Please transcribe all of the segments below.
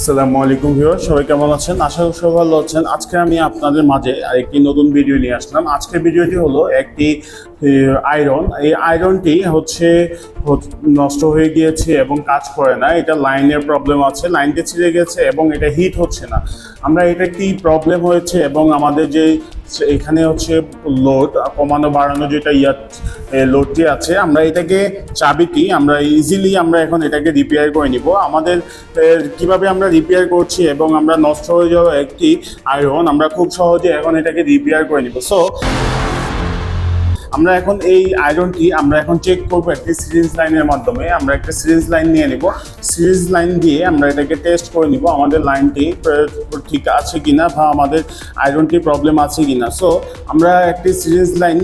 আসসালামু আলাইকুম ভিউয়ার, সবাই কেমন আছেন? আশা করি সবাই ভালো আছেন। আজকে আমি আপনাদের মাঝে আরেকটি নতুন ভিডিও নিয়ে আসলাম। আজকের ভিডিওটি হলো একটি আয়রন। এই আয়রনটি হচ্ছে নষ্ট হয়ে গিয়েছে এবং কাজ করে না। এটা লাইনের প্রবলেম আছে, লাইনটি ছিঁড়ে গেছে এবং এটা হিট হচ্ছে না। আমরা এটা কি প্রবলেম হয়েছে এবং আমাদের যে এখানে হচ্ছে লোড কমানো বাড়ানো যেটা লোডটি আছে, আমরা এটাকে চাবিটি আমরা ইজিলি আমরা এখন এটাকে রিপেয়ার করে নিব। আমাদের কিভাবে আমরা রিপেয়ার করছি এবং আমরা নষ্ট হয়ে যাওয়া একটি আয়রন আমরা খুব সহজে এখন এটাকে রিপেয়ার করে নিব। সো আমরা এখন এই আয়রনটি আমরা এখন চেক করবো একটি সিরিজ লাইনের মাধ্যমে। আমরা একটা সিরিজ লাইন নিয়ে নিব, সিরিজ লাইন দিয়ে আমরা এটাকে টেস্ট করে নিব আমাদের লাইনটি ঠিক আছে কিনা বা আমাদের আয়রনটি প্রবলেম আছে কিনা। সো আমরা একটি সিরিজ লাইন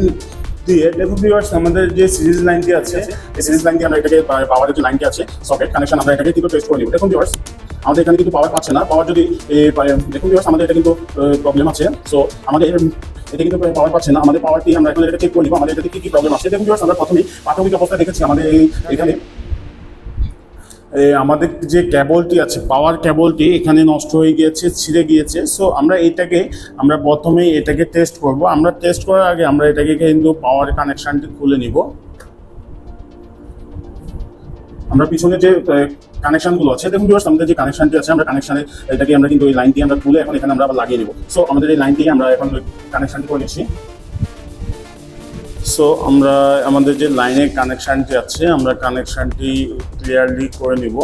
দিয়ে দেখুন ভিউয়ার্স, আমাদের যে সিরিজ লাইনটি আছে এই সিরিজ লাইন দিয়ে আমরা এটাকে পাওয়ারের যে লাইনটি আছে সকেট কানেকশন আমরা এটাকে কিন্তু টেস্ট করে নিব। দেখুন ভিউয়ার্স, আমাদের এখানে কিন্তু পাওয়ার পাচ্ছে না। পাওয়ার যদি দেখুন ভিউয়ার্স, আমাদের এটা কিন্তু প্রবলেম আছে। সো আমাদের এটা কিন্তু পাওয়ার পাচ্ছে না। আমাদের পাওয়ারটি আমরা এখন এটা চেক করে নিব আমাদের এটাতে কি প্রবলেম আছে। দেখুন ভিউয়ার্স, আমরা প্রথমেই প্রাথমিক অবস্থায় দেখেছি আমাদের এখানে আমাদের যে কেবলটি আছে পাওয়ার কেবলটি এখানে নষ্ট হয়ে গিয়েছে, ছিঁড়ে গিয়েছে। সো আমরা আমরা প্রথমেই এটাকে টেস্ট করব। আমরা টেস্ট করার আগে আমরা এটাকে কিন্তু পাওয়ার কানেকশনটি খুলে নিব। আমরা পিছনে যে কানেকশনগুলো আছে দেখুন ভিউয়ার্স, আমাদের যে কানেকশনটি আছে আমরা কানেকশনে এটাকে আমরা কিন্তু এই লাইনটি আমরা খুলে এখন এখানে আমরা আবার লাগিয়ে নেব। সো আমাদের এই লাইনটি আমরা এখন কানেকশনটি করে নিচ্ছি। সো আমরা আমাদের যে লাইনের কানেকশনটি আছে আমরা কানেকশনটি ক্লিয়ারলি করে নিব।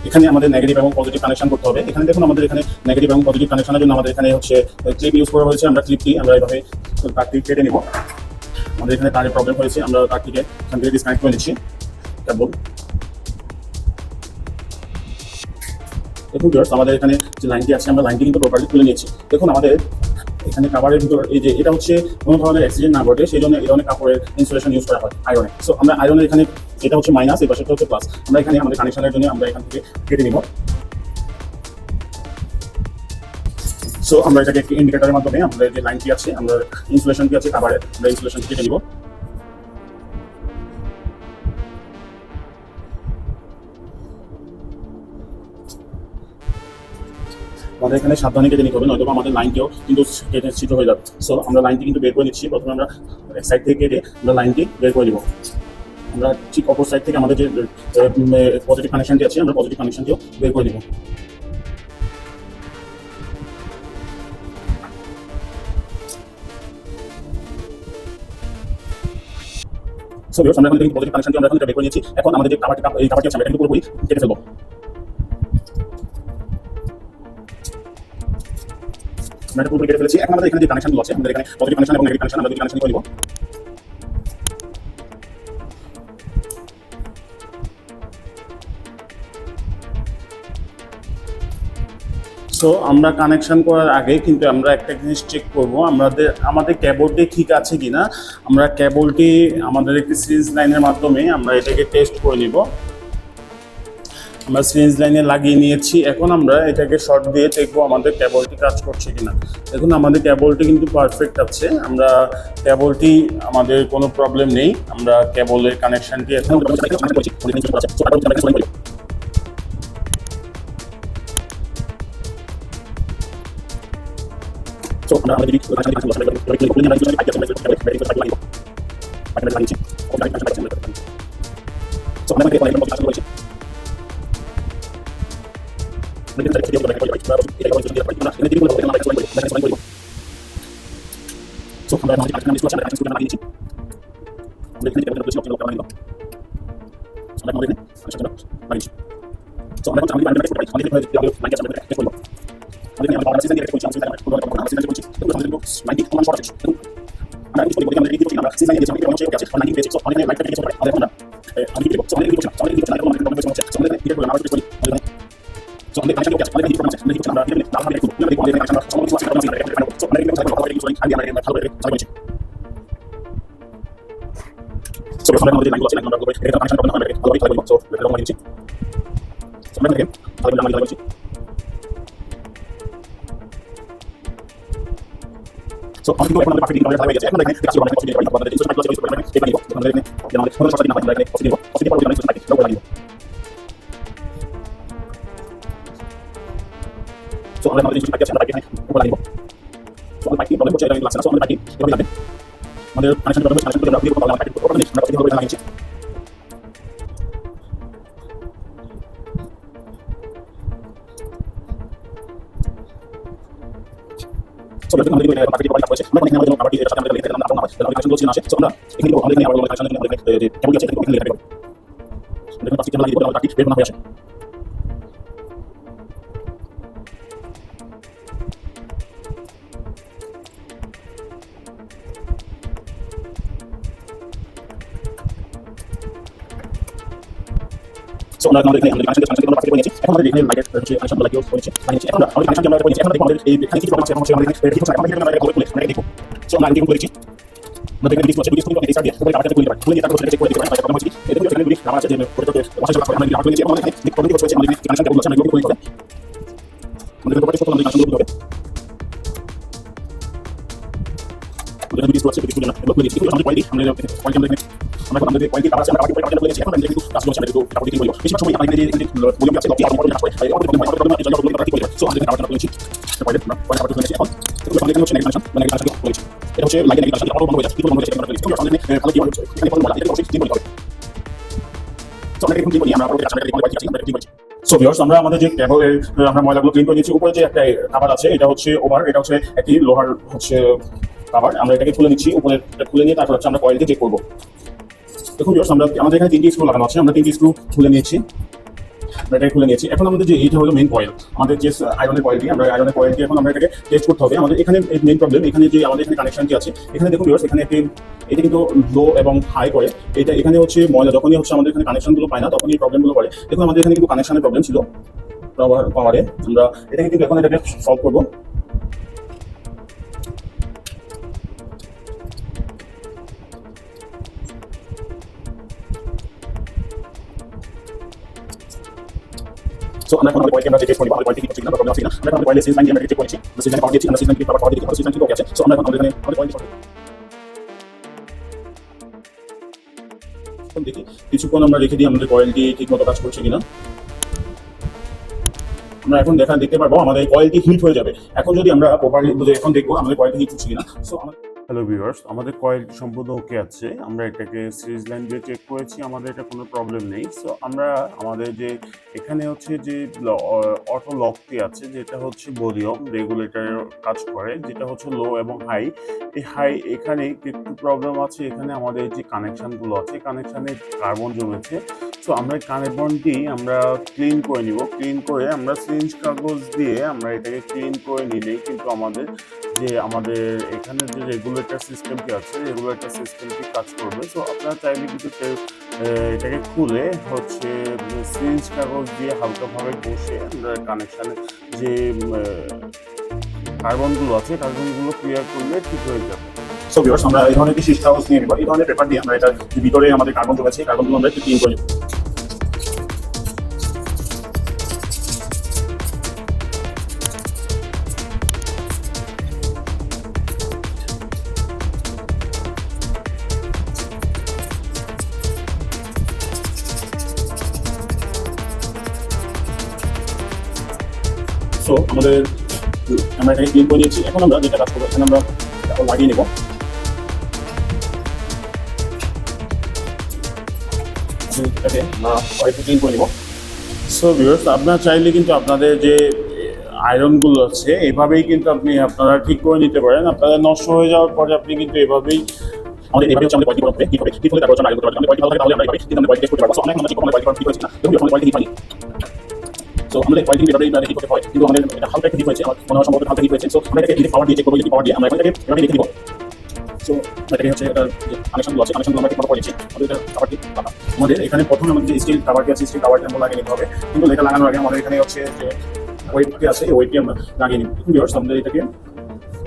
এখানে আমাদের নেগেটিভ এবং পজিটিভ কানেকশন করতে হবে। এখানে দেখুন আমাদের এখানে নেগেটিভ এবং পজিটিভ কানেকশনের জন্য আমাদের এখানে হচ্ছে ক্লিপ ইউজ করা হয়েছে। আমরা ক্লিপটি আমরা এইভাবে তারটি কেটে নিব। আমাদের এখানে তারের প্রবলেম হয়েছে, আমরা তারটিকে এখান থেকে ডিসকানেক্ট করে নিচ্ছি কেবল। দেখুন ভিউয়ার্স, আমাদের এখানে যে লাইনটি আছে আমরা লাইনটি কিন্তু প্রপারলি তুলে নিয়েছি। দেখুন আমাদের এখানে কাভারের ভিতর এই যে এটা হচ্ছে কোনো ধরনের অ্যাক্সিডেন্ট না ঘটে সেই জন্য এই ধরনের কাপড়ের ইনসুলেশন ইউজ করা হয় আয়রনে। সো আমরা আয়রনের এখানে এটা হচ্ছে মাইনাস, এই পাশে হচ্ছে প্লাস। আমরা এখানে আমাদের কানেকশনের জন্য আমরা এখান থেকে কেটে নিব। সো আমরা এটাকে একটি ইন্ডিকেটরের মাধ্যমে আমাদের যে লাইনটি আছে আমরা ইনসুলেশনটি আছে কাভারের, আমরা ইনসুলেশনটি কেটে নিব। আমাদের এখানে সাবধানে কেটে নিতে হবে, নয়তো আমাদের লাইনটিও কিন্তু কেটে ছিদ্র হয়ে যাবে। সো আমরা লাইনটি কিন্তু বের করে নিচ্ছি। প্রথমে আমরা এক সাইড থেকে কেটে আমরা লাইনটি বের করে দিব। আমরা ঠিক অপর সাইড থেকে আমাদের যে পজিটিভ কানেকশনটি আছে আমরা পজিটিভ কানেকশনটিও বের করে দিব। সো ভিউয়ার্স, আমরা এখন থেকে পজিটিভ কানেকশনটি আমরা এখন বের করে নিয়েছি। এখন আমাদের যে কাভারটি আছে আমরা এটা কিন্তু পুরোপুরি কেটে ফেলবো। আমরা এটা পুরোপুরি কেটে ফেলেছি। এখন আমাদের এখানে যে কানেকশনগুলো আছে আমাদের এখানে পজিটিভ কানেকশন এবং নেগেটিভ কানেকশন আমরা দুটি কানেকশন করে নিব। সো আমরা কানেকশন করার আগে কিন্তু আমরা একটা জিনিস চেক করব আমাদের কেবলটি ঠিক আছে কিনা। আমরা কেবলটি আমাদের একটি সিরিজ লাইনের মাধ্যমে আমরা এটাকে টেস্ট করে নিব। আমরা সিরিজ লাইনে লাগিয়ে নিয়েছি। এখন আমরা এটাকে শর্ট দিয়ে দেখবো আমাদের কেবলটি কাজ করছে কিনা। দেখুন আমাদের কেবলটি কিন্তু পারফেক্ট আছে, আমরা কেবলটি আমাদের কোনো প্রবলেম নেই। আমরা কেবলের কানেকশনটি এখন So on the one packaging আমরা হয়ে গেছে এখন দেখেন কাজ আমরা কনসিডার করি আপনাদের ইনস্ট্রাকশন ক্লাস ইউজ করে এখানে এটা নিব আমাদের এখানে যেমন আমাদের সমস্যা না হয় আমরা এখানে পজিটিভ পজিটিভ পজিটিভ পার্ট আমরা ইউজ করি আমরা আমাদের কিছু পাইপ আছে, আমরা পাইপ এখানে উপরে লাগিয়ে দেব। সো আমাদের পাইপ প্রবলেম হচ্ছে, এটা লাগছে না। সো আমাদের পাইপ এভাবে লাগবে। আমাদের কানেকশন প্রবলেম হচ্ছে, কানেকশন করে আমরা দিয়ে করব, আমরা পাইপ করব না, আমরা প্রতিভাবে লাগিয়েছি। সো আমরা আমাদের পাইপ প্রবলেম আছে, আমরা এখানে আমাদের পাইপ এর সাথে আমরা লিখে দিলাম, আমরা কানেকশন বলছি না আসে। সো আমরা এখানে আমাদের এখানে আবার কানেকশন এখানে আমাদের যে কেবল আছে এখানে লিখে দেব। দেখুন প্লাস্টিক লাগিয়ে দেব, আমরা পাইপ বের না হয়ে আসে। সো আমরা আমাদের এখানে কানেকশন আমরা পাইপ নিয়েছি। এখন আমাদের এখানে লাইকের হচ্ছে কানেকশন লাগিয়ে হচ্ছে লাগিয়েছি। এখন আমরা কানেকশন আমরা করেছি, এখন আমাদের এই এখানে কিছু প্রবলেম আছে, এখন আমাদের এখানে কিছু আছে, আমাদের এখানে আমরা দেখব। সো আমরা এখানে করেছি। আমাদের এখানে কিছু আছে, কিছু করে স্টার্ট দিয়ে উপরে কাটাতে খুলে দিতে পারি। খুলে দিয়ে তারপর সেটা চেক করে দিতে পারি। প্রবলেম হচ্ছে এটা কিন্তু এখানে আমরা আছে যে প্রত্যেকটা ওয়াশার আমরা আমরা নিয়েছি, আমরা এখানে প্রবলেম হচ্ছে আমাদের কানেকশন কেবল আছে, আমরা এগুলো খুলে দিতে আমাদের প্রপার্টি সব আমাদের কানেকশন করতে হবে। আমাদের কিছু আছে, কিছু না এগুলো খুলে দিয়েছি। আমাদের কোয়ালিটি আমরা আমাদের কোয়ালিটি কাজ আছে, আমরা কোয়ালিটি কাজ করে নিয়েছি। এখন আমরা কিন্তু কাজ করছি, আমরা একটু কাপড় দিয়ে বলবো। বেশিরভাগ সময় আমাদের এই ভলিউম আছে, কপি আর কপি কাজ করে। আমাদের প্রবলেম এই জন্য বলি আমরা ঠিক করে। সো আমাদের কাজ করেছি। কোয়ালিটি না কোয়ালিটি কাজ করেছি। এখন আমাদের এখানে হচ্ছে কানেকশন, মানে কানেকশন করেছি। এটা হচ্ছে লাইন কানেকশন, এটা বন্ধ হয়ে যাচ্ছে, কি বন্ধ হয়ে যাচ্ছে আমরা করেছি। আমরা আমাদের ভালো কি হচ্ছে, এখানে ফোন বলা, এটা অবশ্যই ঠিক বলতে হবে। সো আমরা এখন কি করি, আমরা পুরো কাজ আমরা ঠিক করেছি, আমরা ঠিক করেছি। সো ভিউয়ার্স, আমরা আমাদের যে টেবলের আমরা ময়লাগুলো ক্লিন করে নিয়েছি। উপরে যে একটা কভার আছে, এটা হচ্ছে ওভার, এটা হচ্ছে একটি লোহার হচ্ছে কভার। আমরা এটাকে খুলে নিচ্ছি, উপরে খুলে নিয়ে তারপর হচ্ছে আমরা কয়েলটি চেক করব। দেখুন ভিউয়ার্স, আমরা আমাদের এখানে 3টি স্ক্রু লাগানো আছে, আমরা 3টি স্ক্রু খুলে নিয়েছি, এটাকে খুলে নিয়েছি। এখন আমাদের যে এইটা হলো মেইন কয়েল, আমাদের যে আয়রনের কয়েলটি, আমরা আয়রনের কয়েলটি এখন আমরা এটাকে টেস্ট করতে হবে। আমাদের এখানে মেইন প্রবলেম, এখানে যে আমাদের এখানে কানেকশনটি আছে, এখানে দেখুন ভিউয়ার্স, এখানে একটি এটা কিন্তু লো এবং হাই করে। এটা এখানে হচ্ছে ময়লা যখনই হচ্ছে আমাদের এখানে কানেকশনগুলো পায় না, তখনই প্রবলেমগুলো করে। দেখুন আমাদের এখানে কিন্তু কানেকশনের প্রবলেম ছিল পাওয়ারে। আমরা এটাকে কিন্তু এখন এটাকে সলভ করবো। সো আমরা এখন আমাদের কয়েলটি আমরা চেক করব, আমাদের কয়েলটি কি হচ্ছে কিনা, প্রবলেম আছে কিনা। আমরা আমাদের কয়েলের সিরিজ লাইন আমরা চেক করেছি, সিরিজ লাইন পাওয়ার দিয়েছি, আমরা সিরিজ লাইন কি পাওয়ার দিয়েছি, সিরিজ লাইন কি ওকে আছে। সো আমরা এখন আমাদের এখানে আমাদের কয়েলটি দেখি কিছুক্ষণ আমরা রেখে দিই আমাদের কয়েলটি ঠিকমতো কাজ করছে কিনা। আমরা এখন দেখতে পারবো আমাদের কয়েলটি হিট হয়ে যাবে। এখন যদি আমরা প্রপারলি এখন দেখবো আমাদের কয়েলটি হিট হচ্ছে কিনা। সো হ্যালো ভিউয়ার্স, আমাদের কয়েলটি সম্পূর্ণ ওকে আছে। আমরা এটাকে সিরিজ লাইন দিয়ে চেক করেছি, আমাদের এটা কোনো প্রবলেম নেই। সো আমরা আমাদের যে এখানে হচ্ছে যে অটো লকটি আছে, যেটা হচ্ছে ভলিউম রেগুলেটরের কাজ করে, যেটা হচ্ছে লো এবং হাই। এই হাই এখানে একটু প্রবলেম আছে, এখানে আমাদের যে কানেকশানগুলো আছে, কানেকশানে কার্বন জমেছে। সো আমরা কার্বনটি আমরা ক্লিন করে নিব, ক্লিন করে আমরা সিরিঞ্জ কাগজ দিয়ে আমরা এটাকে ক্লিন করে নিলেই কিন্তু আমাদের এখানে যে রেগুলেটর সিস্টেমটি আছে, রেগুলেটর সিস্টেমটি কাজ করবে। সো আপনারা চাইলে কিন্তু এটাকে খুলে হচ্ছে সিরিঞ্জ কাগজ দিয়ে হালকাভাবে বসে আমরা কানেকশানে যে কার্বনগুলো আছে, কার্বনগুলো ক্লিয়ার করলে ঠিক হয়ে যাবে। সো ভিউয়ার্স, আমরা এই ধরনের সিরিঞ্জ কাগজ নিয়ে নিব, এই ধরনের পেপার দিয়ে আমরা এটা ভিতরে আমাদের কার্বন জমেছে, কার্বনগুলো আমরা একটু ক্লিন করে নিব। সো আমরা এটাকে ক্লিন করে নিয়েছি। এখন আমরা যেটা কাজ করবো, এখানে আমরা লাগিয়ে নেব। ক্লিন করে নেব। সো ভিউয়ার্স, আপনারা চাইলে কিন্তু আপনাদের যে আয়রনগুলো আছে এভাবেই কিন্তু আপনারা ঠিক করে নিতে পারেন। আপনাদের নষ্ট হয়ে যাওয়ার পরে আপনি কিন্তু এভাবেই আমাদের এভাবে হচ্ছে আমাদের কোয়ালিটি করতে ঠিক হবে, ঠিক হলে তারপর আয়রন করতে পারবেন। আমাদের কোয়ালিটি ভালো থাকে তাহলে আমরা এভাবে কিন্তু আমাদের কোয়ালিটি টেস্ট করতে পারবো। সো অনেক আমরা ঠিক আমাদের কোয়ালিটি ঠিক হয়েছে না, দেখুন আমাদের কোয়ালিটি ঠিক হয়নি। সো আমাদের কোয়ালিটি এভাবেই ঠিক করতে হয়, কিন্তু আমাদের এটা হালকা একটু ঠিক হয়েছে, আমার মনে হয় সম্ভবত হালকা ঠিক হয়েছে। সো আমরা এটাকে পাওয়ার দিয়ে চেক করবো, যদি পাওয়ার দিয়ে আমরা এটাকে এভাবে দেখে দিব। সো এটাকে হচ্ছে এটা কানেকশনগুলো আছে, কানেকশনগুলো আমরা ঠিক মতো করেছি। আমাদের এখানে প্রথমে আমাদের যে স্টিল কাভারটি আছে, স্টিল কাভারটি আমরা লাগিয়ে নিতে হবে। কিন্তু এটা লাগানোর আগে আমাদের এখানে হচ্ছে যে ওয়েটটি আছে, এই ওয়েটটি আমরা লাগিয়ে নিব। ভিউয়ার্স, আমাদের এটাকে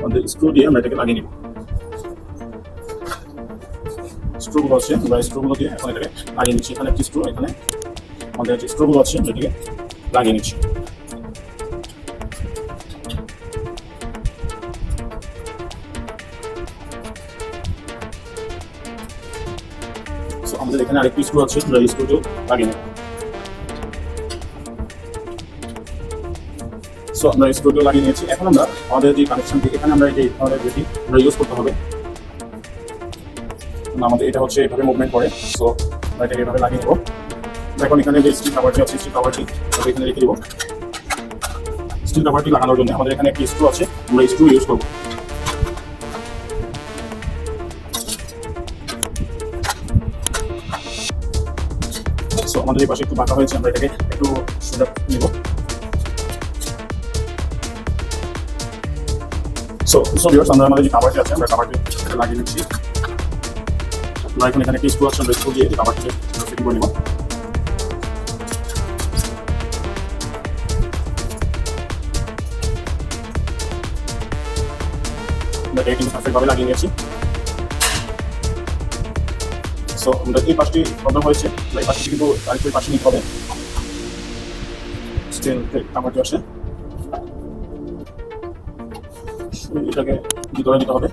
আমাদের স্ক্রু দিয়ে আমরা এটাকে লাগিয়ে নিব। স্ক্রুগুলো আছে, আমরা স্ক্রুগুলো দিয়ে এখন এটাকে লাগিয়ে নিচ্ছি। এখানে একটি স্ক্রু, এখানে আমাদের যে স্ক্রুগুলো আছে এটাকে লাগিয়ে নিচ্ছি। আমাদের এখানে আরেকটি স্ক্রু আছে, আমরা এই স্ক্রুটিও লাগিয়ে নেব। সো আমরা স্ক্রুটিও লাগিয়ে নিয়েছি। এখন আমরা আমাদের যে কানেকশনটি এখানে আমরা এই যে ধরনের যেটি আমরা ইউজ করতে হবে, আমাদের এটা হচ্ছে এভাবে মুভমেন্ট করে। সো আমরা এটাকে এভাবে লাগিয়ে নেব। এখন এখানে যে স্টিল কাভারটি আছে, স্টিল কাভারটি আমরা এখানে রেখে দেবো। স্টিল কাভারটি লাগানোর জন্য আমাদের এখানে একটি স্ক্রু আছে, আমরা স্ক্রু ইউজ করবো। সো আমাদের এই পাশে একটু বাঁকা হয়েছে, আমরা এটাকে একটু সোজা নেব। সো ভিউয়ার্স, আমরা আমাদের যে কাভারটি আছে আমরা কাভারটি লাগিয়ে নিচ্ছি। আমরা এখন এখানে একটি স্ক্রু আছে, আমরা স্ক্রু দিয়ে কাভারটিকে ফিটিং করে নেব। আমরা এটাকে কিন্তু পারফেক্টভাবে লাগিয়ে নিয়েছি। সো আমাদের এই পাশটি প্রবলেম হয়েছে, এই পাশটি কিন্তু আরেকটু পাশে নিতে হবে। স্টিল কাভারটি আসে, এটাকে ভিতরে দিতে হবে।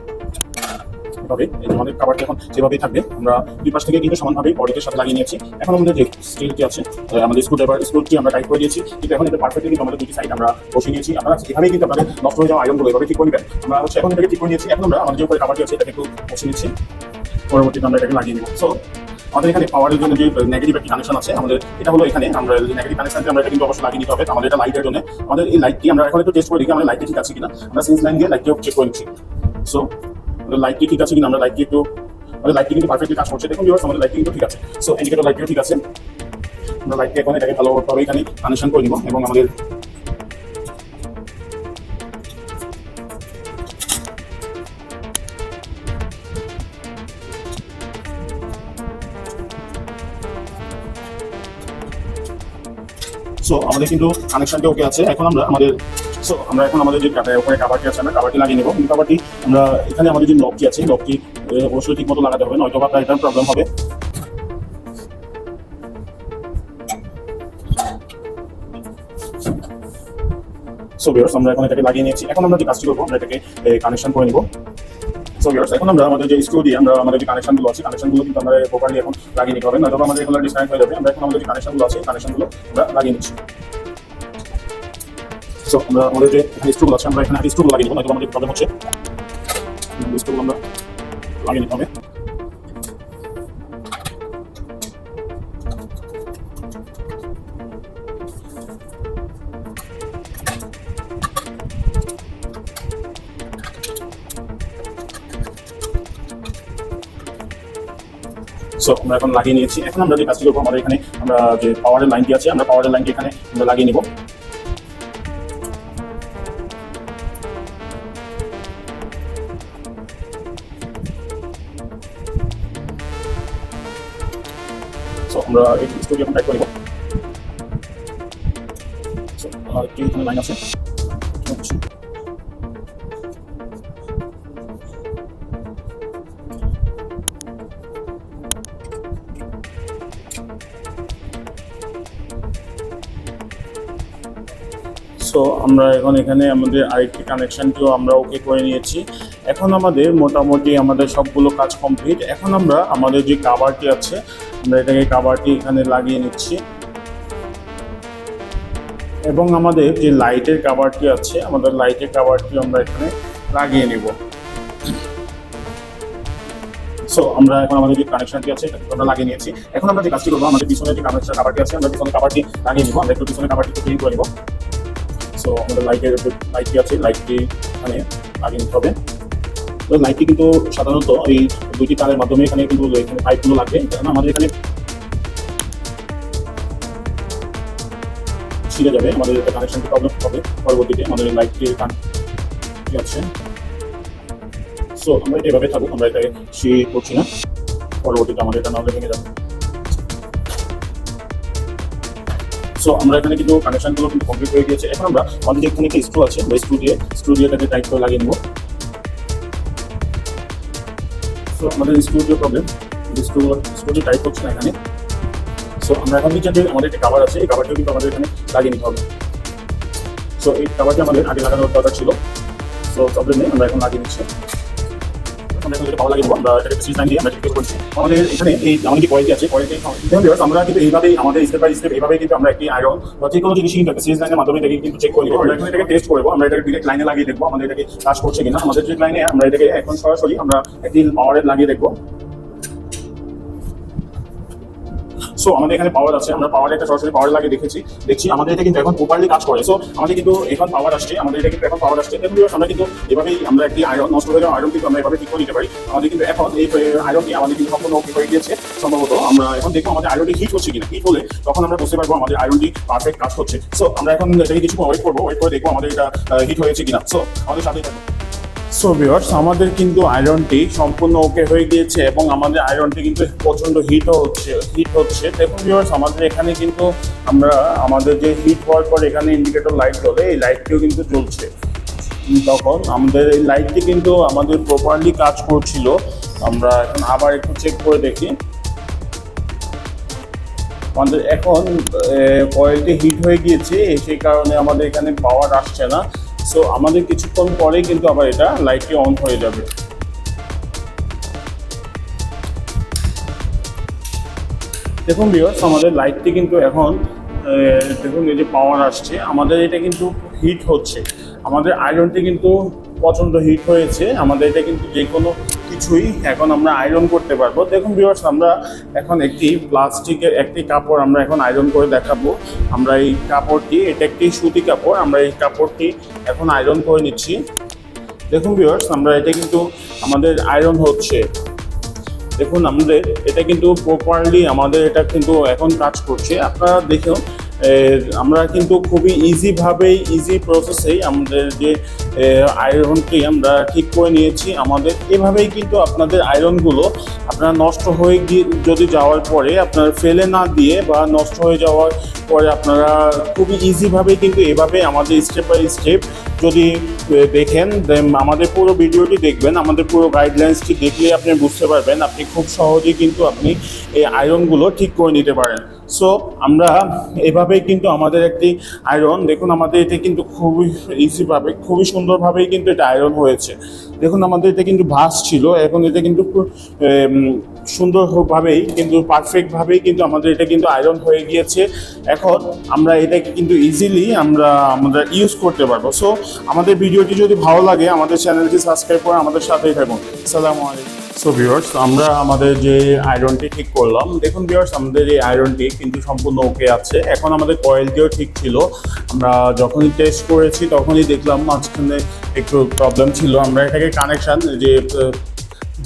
এভাবে আমাদের কাভারটি এখন যেভাবেই থাকবে, আমরা দুই পাশ থেকে কিন্তু সমানভাবেই বডির সাথে লাগিয়ে নিয়েছি। এখন আমাদের যে স্টিলটি আছে, আমাদের স্ক্রুটি আমরা টাইট করে দিয়েছি, কিন্তু এখন এটা পারফেক্টলি কিন্তু আমাদের দুটি সাইড আমরা বসিয়ে নিয়েছি। আপনারা এভাবেই কিন্তু আপনাদের নষ্ট হয়ে যাওয়া আয়রনগুলো এভাবে ঠিক করে নেবেন। আমরা হচ্ছে এখন এটাকে ঠিক করে নিয়েছি। এখন আমরা আমাদের যে উপরে কাভারটি আছে এটাকে একটু বসিয়ে নিচ্ছি, পরবর্তীতে আমরা এটাকে লাগিয়ে নেব। সো আমাদের এখানে পাওয়ারের জন্য যে নেগেটিভ একটি কানেকশন আছে, আমাদের এটা হলো এখানে আমরা নেগেটিভ কানেকশনটি আমরা এটা কিন্তু অবশ্যই লাগিয়ে নিতে হবে। আমাদের এটা লাইটের জন্য, আমাদের এই লাইটটি আমরা এখন একটু টেস্ট করে দেখি আমাদের লাইটটি ঠিক আছে কিনা। আমরা সিন্স লাইন দিয়ে লাইটটিও চেক করে নিচ্ছি। সো লাইটটি ঠিক আছে কিনা, আমরা লাইটটি একটু, আমাদের লাইটটি কিন্তু পারফেক্টলি কাজ করছে। দেখুন ভিউয়ার্স, আমাদের লাইটটি কিন্তু ঠিক আছে। সো ইন্ডিকেটর লাইটটিও ঠিক আছে। আমরা লাইটটি এখন এটাকে ভালোভাবে এখানে কানেকশন করে নিব এবং আমাদের সো আমাদের কিন্তু কানেকশনটি ওকে আছে। এখন আমরা আমাদের এখন আমাদের যে উপরে কাভারটি আছে আমরা কাভারটি লাগিয়ে নেব। কাভারটি আমরা এখানে আমাদের যে লকটি আছে, লকটি অবশ্যই ঠিক মতো লাগাতে হবে, নয়তো বা এটার প্রবলেম হবে। সো ভিউয়ার্স, আমরা এখন এটাকে লাগিয়ে নিয়েছি। এখন আমরা যে কাজটি করবো, আমরা এটাকে কানেকশন করে নিব। সো ভিউয়ার্স, এখন আমরা আমাদের যে স্ক্রু দিয়ে আমরা আমাদের যে কানেকশনগুলো আছে, কানেকশনগুলো কিন্তু আমরা প্রপারলি এখন লাগিয়ে নিতে হবে, নয়তো আমাদের এগুলো ডিসকানেক্ট হয়ে যাবে। আমরা এখন আমাদের যে কানেকশনগুলো আছে, কানেকশনগুলো আমরা লাগিয়ে নিচ্ছি। সো আমরা আমাদের যে স্ক্রুগুলো আছে, আমরা এখানে স্ক্রুগুলো লাগিয়ে নেব, নয়তো আমাদের প্রবলেম হচ্ছে। স্ক্রুগুলো আমরা লাগিয়ে নিতে হবে। সো আমরা এখন লাগিয়ে নিয়েছি। এখন আমরা যে কাজটি করবো, আমাদের এখানে আমরা যে পাওয়ারের লাইনটি আছে, আমরা পাওয়ারের লাইনটি এখানে আমরা লাগিয়ে নিব। সো আমরা এই স্ক্রুটি এখন টাইট করে নিব। সো আমার একটি এখানে লাইন আছে। সো আমরা এখন এখানে আমাদের আরেকটি কানেকশনটিও আমরা ওকে করে নিয়েছি। এখন আমাদের মোটামুটি আমাদের সবগুলো কাজ কমপ্লিট। এখন আমরা আমাদের যে কাভারটি আছে, আমরা এটাকে কাভারটি এখানে লাগিয়ে নিচ্ছি এবং আমাদের যে লাইটের কাভারটি আছে, আমাদের লাইটের কাভারটি আমরা এখানে লাগিয়ে নেব। সো আমরা এখন আমাদের যে কানেকশনটি আছে আমরা লাগিয়ে নিয়েছি। এখন আমরা যে কাজটি করবো, আমাদের পিছনে যে কানেকশন কাভারটি আছে, আমরা পিছনে কাভারটি লাগিয়ে নিব। আমরা একটু পিছনে কাভারটি ক্লিন করে নিব। সো আমাদের লাইটের লাইটটি আছে, লাইটটি এখানে লাগিয়ে নিতে হবে। তো লাইটটি কিন্তু সাধারণত এই দুইটি তারের মাধ্যমে এখানে কিন্তু এখানে পাইপগুলো লাগবে, কারণ আমাদের এখানে ছিঁড়ে যাবে, আমাদের একটা কানেকশনটি প্রবলেম হবে পরবর্তীতে। আমাদের লাইটটি আছে। সো আমরা এটা এভাবে থাকুক, আমরা এটাকে ছিঁড়ে করছি না, পরবর্তীতে আমাদের এটা নাহলে ভেঙে যাবে। সো আমরা এখানে কিন্তু কানেকশনগুলো কিন্তু কমপ্লিট হয়ে গিয়েছে। এখন আমরা আমাদের এখানে একটা স্ক্রু আছে, ওই স্ক্রু দিয়ে এটাকে টাইট করে লাগিয়ে নেব। সো আমাদের স্ক্রুটির প্রবলেম, স্ক্রুটি টাইট হচ্ছে না এখানে। সো আমরা এখন নিচে যে আমাদের একটা কাভার আছে, এই কাভারটিও কিন্তু আমাদের এখানে লাগিয়ে নিতে হবে। সো এই কাভারটি আমাদের আগে লাগানোর দরকার ছিল, সো প্রবলেম নেই, আমরা এখন লাগিয়ে নিচ্ছি। আমরা এখন পাওয়ার লাগিয়ে দেবো, আমরা এটাকে সুইচ লাইন দিয়ে আমরা ঠিক করছি। আমাদের এখানে এই আমাদের যে কোয়ালিটি আছে, কোয়ালিটি আমরা কিন্তু এইভাবেই আমাদের স্টেপ বাই স্টেপ এইভাবেই কিন্তু আমরা একটি আয়রন বা যে কোনো জিনিস কিন্তু একটা সুইচ লাইনের মাধ্যমে এটাকে কিন্তু চেক করে নেবো। আমরা এখন এটাকে টেস্ট করবো, আমরা এটাকে ডিরেক্ট লাইনে লাগিয়ে দেখবো আমাদের এটাকে কাজ করছে কিনা। আমাদের যে লাইনে আমরা এটাকে এখন সরাসরি আমরা একটি পাওয়ারে লাগিয়ে দেখবো। সো আমাদের এখানে পাওয়ার আছে, আমরা পাওয়ারে একটা সরাসরি পাওয়ার লাগিয়ে দেখছি আমাদের এটা কিন্তু এখন প্রপারলি কাজ করে। সো আমাদের কিন্তু এখন পাওয়ার আসছে, আমাদের এটা কিন্তু এখন পাওয়ার আসছে। এবং আমরা কিন্তু এভাবেই আমরা একটি আয়রন নষ্ট হয়ে যাওয়া আয়রন কিন্তু আমরা এভাবে ঠিক করে নিতে পারি। আমাদের কিন্তু এখন এই আয়রনটি আমাদের কিন্তু সম্পূর্ণ ওকে হয়ে গিয়েছে সম্ভবত। আমরা এখন দেখবো আমাদের আয়রনটি হিট হচ্ছে কিনা। হিট হলে তখন আমরা বুঝতে পারবো আমাদের আয়রনটি পারফেক্ট কাজ হচ্ছে। সো আমরা এখন এটাকে কিছু ওয়েট করে দেখবো আমাদের এটা হিট হয়েছে কিনা। সো আমাদের সাথেই থাকবো। সো ভিউয়ার্স, আমাদের কিন্তু আয়রনটি সম্পূর্ণ ওকে হয়ে গিয়েছে এবং আমাদের আয়রনটি কিন্তু প্রচণ্ড হিট হচ্ছে। দেখুন ভিউয়ার্স, আমাদের এখানে কিন্তু আমরা আমাদের যে হিট হওয়ার পর এখানে ইন্ডিকেটর লাইট জ্বলে, এই লাইটটিও কিন্তু জ্বলছে। তখন আমাদের এই লাইটটি কিন্তু আমাদের প্রপারলি কাজ করছিল। আমরা এখন আবার একটু চেক করে দেখি। আমাদের এখন কয়েলটি হিট হয়ে গিয়েছে, সেই কারণে আমাদের এখানে পাওয়ার আসছে না। সো আমাদের কিছুক্ষণ পরেই কিন্তু আবার এটা লাইটটি অন হয়ে যাবে। দেখুন ভিউয়ার্স, আমাদের লাইটটি কিন্তু এখন দেখুন এই যে পাওয়ার আসছে, আমাদের এটা কিন্তু হিট হচ্ছে। আমাদের আয়রনটি কিন্তু প্রচণ্ড হিট হয়েছে। আমাদের এটা কিন্তু যে কোনো কিছুই এখন আমরা আয়রন করতে পারবো। দেখুন ভিউয়ার্স, আমরা এখন একটি প্লাস্টিকের একটি কাপড় আমরা এখন আয়রন করে দেখাবো। আমরা এই কাপড়টি, এটা একটি সুতি কাপড়, আমরা এই কাপড়টি এখন আয়রন করে নিচ্ছি। দেখুন ভিউয়ার্স, আমরা এটা কিন্তু আমাদের আয়রন হচ্ছে। দেখুন আমাদের এটা কিন্তু প্রপারলি আমাদের এটা কিন্তু এখন কাজ করছে। আপনারা দেখুন, আমরা কিন্তু খুবই ইজি প্রসেসেই আমাদের যে আয়রনটি আমরা ঠিক করে নিয়েছি। আমাদের এভাবেই কিন্তু আপনাদের আয়রনগুলো আপনারা নষ্ট হয়ে গিয়ে যদি যাওয়ার পরে আপনারা ফেলে না দিয়ে বা নষ্ট হয়ে যাওয়ার পরে আপনারা খুবই ইজিভাবেই কিন্তু এভাবে আমাদের স্টেপ বাই স্টেপ যদি দেখেন, আমাদের পুরো ভিডিওটি দেখবেন, আমাদের পুরো গাইডলাইন্সটি দেখলে আপনি বুঝতে পারবেন আপনি খুব সহজেই কিন্তু আপনি এই আয়রনগুলো ঠিক করে নিতে পারেন। সো আমরা এভাবেই কিন্তু আমাদের একটি আয়রন, দেখুন আমাদের এটা কিন্তু খুবই ইজিভাবে খুবই সুন্দরভাবেই কিন্তু এটা আয়রন হয়েছে। দেখুন আমাদের এটা কিন্তু ভাঁজ ছিল, এখন এটা কিন্তু সুন্দরভাবেই কিন্তু পারফেক্টভাবেই কিন্তু আমাদের এটা কিন্তু আয়রন হয়ে গিয়েছে। এখন আমরা এটাকে কিন্তু ইজিলি আমরা ইউজ করতে পারবো। সো আমাদের ভিডিওটি যদি ভালো লাগে আমাদের চ্যানেলটি সাবস্ক্রাইব করে আমাদের সাথেই থাকুন। আসসালামু আলাইকুম। সো ভিউয়ার্স, আমরা আমাদের যে আয়রনটি ঠিক করলাম, দেখুন ভিউয়ার্স, আমাদের এই আয়রনটি কিন্তু সম্পূর্ণ ওকে আছে। এখন আমাদের কয়েলটিও ঠিক ছিল। আমরা যখনই টেস্ট করেছি তখনই দেখলাম মাঝখানে একটু প্রবলেম ছিল। আমরা এটাকে কানেকশান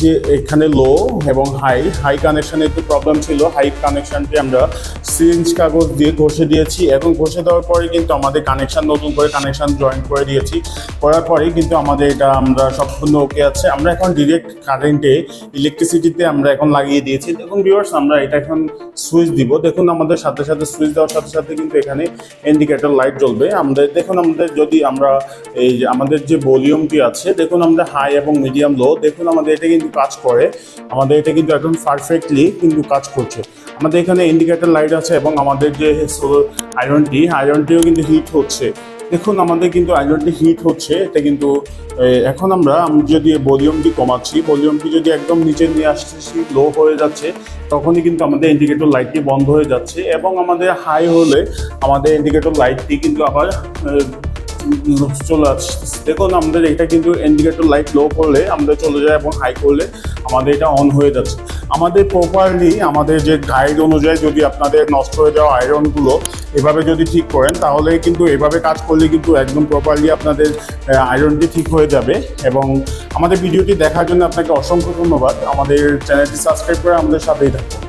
যে এখানে লো এবং হাই কানেকশানে একটু প্রবলেম ছিল। হাই কানেকশানটি আমরা সিরিঞ্জ কাগজ দিয়ে ঘষে দিয়েছি। এখন ঘষে দেওয়ার পরে কিন্তু আমাদের কানেকশান নতুন করে কানেকশান জয়েন করে দিয়েছি। করার পরেই কিন্তু আমাদের এটা আমরা সম্পূর্ণ ওকে আছে। আমরা এখন ডিরেক্ট কারেন্টে ইলেকট্রিসিটিতে আমরা এখন লাগিয়ে দিয়েছি। দেখুন ভিউয়ার্স, আমরা এটা এখন সুইচ দিব। দেখুন আমাদের সাথে সাথে সুইচ দেওয়ার সাথে সাথে কিন্তু এখানে ইন্ডিকেটর লাইট জ্বলবে। দেখুন আমাদের যদি আমরা এই যে আমাদের যে ভলিউমটি আছে, দেখুন আমরা হাই এবং মিডিয়াম লো, দেখুন আমাদের এটা কিন্তু কাজ করে। আমাদের এটা কিন্তু একদম পারফেক্টলি কিন্তু কাজ করছে। আমাদের এখানে ইন্ডিকেটর লাইট আছে এবং আমাদের যে আয়রনটিও কিন্তু হিট হচ্ছে। দেখুন আমাদের কিন্তু আয়রনটি হিট হচ্ছে। এটা কিন্তু এখন আমরা যদি ভলিউমটি কমাচ্ছি, ভলিউমটি যদি একদম নিচে নিয়ে আসতেছি, লো হয়ে যাচ্ছে, তখনই কিন্তু আমাদের ইন্ডিকেটর লাইটটি বন্ধ হয়ে যাচ্ছে। এবং আমাদের হাই হলে আমাদের ইন্ডিকেটর লাইটটি কিন্তু আবার চলে আসছে। দেখুন আমাদের এটা কিন্তু ইন্ডিকেটর লাইট লো করলে আমাদের চলে যায় এবং হাই করলে আমাদের এটা অন হয়ে যাচ্ছে। আমাদের প্রপারলি আমাদের যে গাইড অনুযায়ী যদি আপনাদের নষ্ট হয়ে যাওয়া আয়রনগুলো এভাবে যদি ঠিক করেন, তাহলে কিন্তু এভাবে কাজ করলে কিন্তু একদম প্রপারলি আপনাদের আয়রনটি ঠিক হয়ে যাবে। এবং আমাদের ভিডিওটি দেখার জন্য আপনাকে অসংখ্য ধন্যবাদ। আমাদের চ্যানেলটি সাবস্ক্রাইব করে আমাদের সাথেই থাকুন।